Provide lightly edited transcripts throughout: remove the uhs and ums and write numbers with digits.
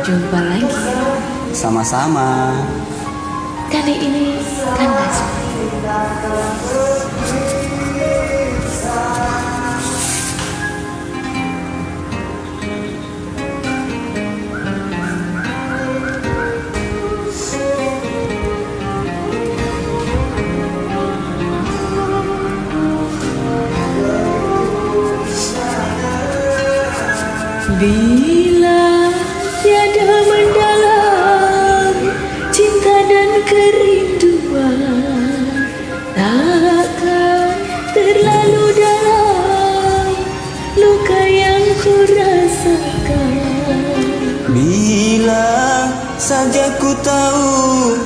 Jumpa lagi. Sama-sama. Kali ini kandas. Bila tiada mendalam cinta dan kerinduan, takkan terlalu dalam luka yang ku rasakan. Bila saja ku tahu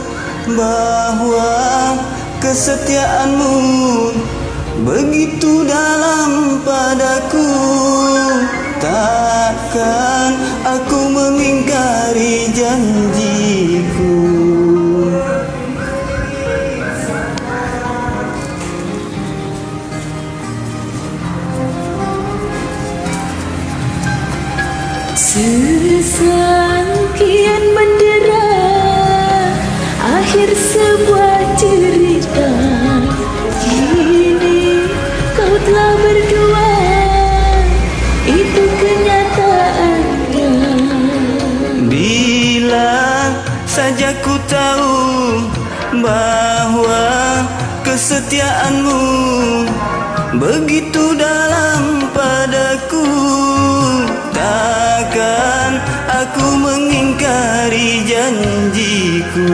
bahwa kesetiaanmu begitu dalam padaku, takkan aku mengingkari janjiku. Sesakian mendera akhir sebuah cerita. Kini kau telah berdua, itu kenyataannya. Bila saja ku tahu bahwa kesetiaanmu begitu dalam padaku, takkan aku mengingkari janjiku.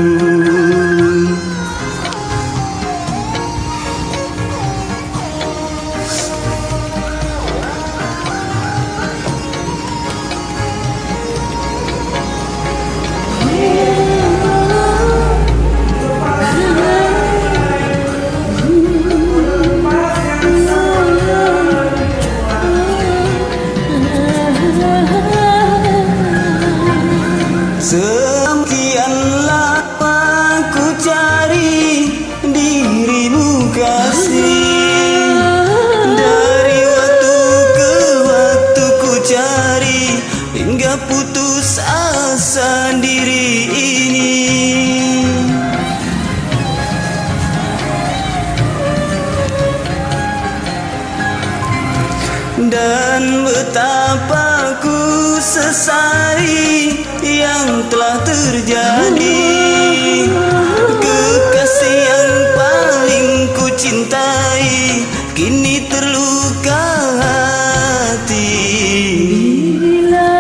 Sekian lama ku cari dirimu kasih, dari waktu ke waktu ku cari hingga putus asa diri ini. Dan betapa ku sesali yang telah terjadi. Kekasih yang paling ku cintai kini terluka hati. Bila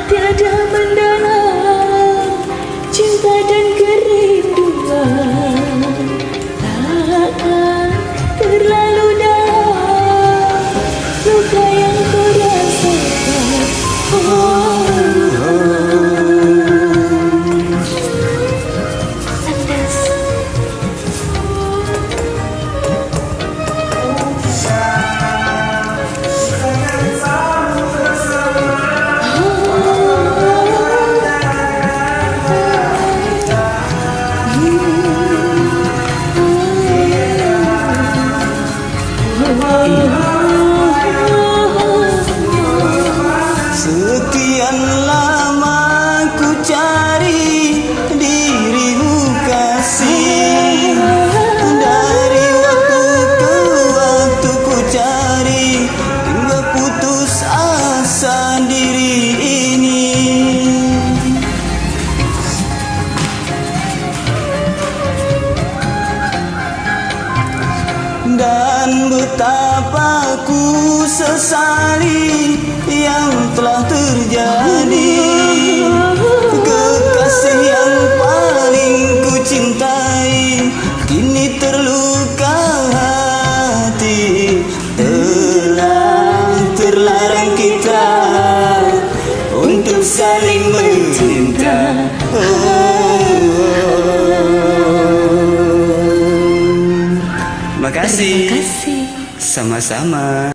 tiada mendalam cinta dan kerinduan, takkan terlalu dalam luka yang ku rasakan. Sekian lama ku cari dirimu kasih, dari waktu ke waktu ku cari hingga putus asa diri ini. Dan betapa ku sesali yang telah terjadi. Kekasih yang paling ku cintai kini terluka hati. Telah terlarang kita untuk saling mencinta. Terima kasih. Terima kasih. Sama-sama.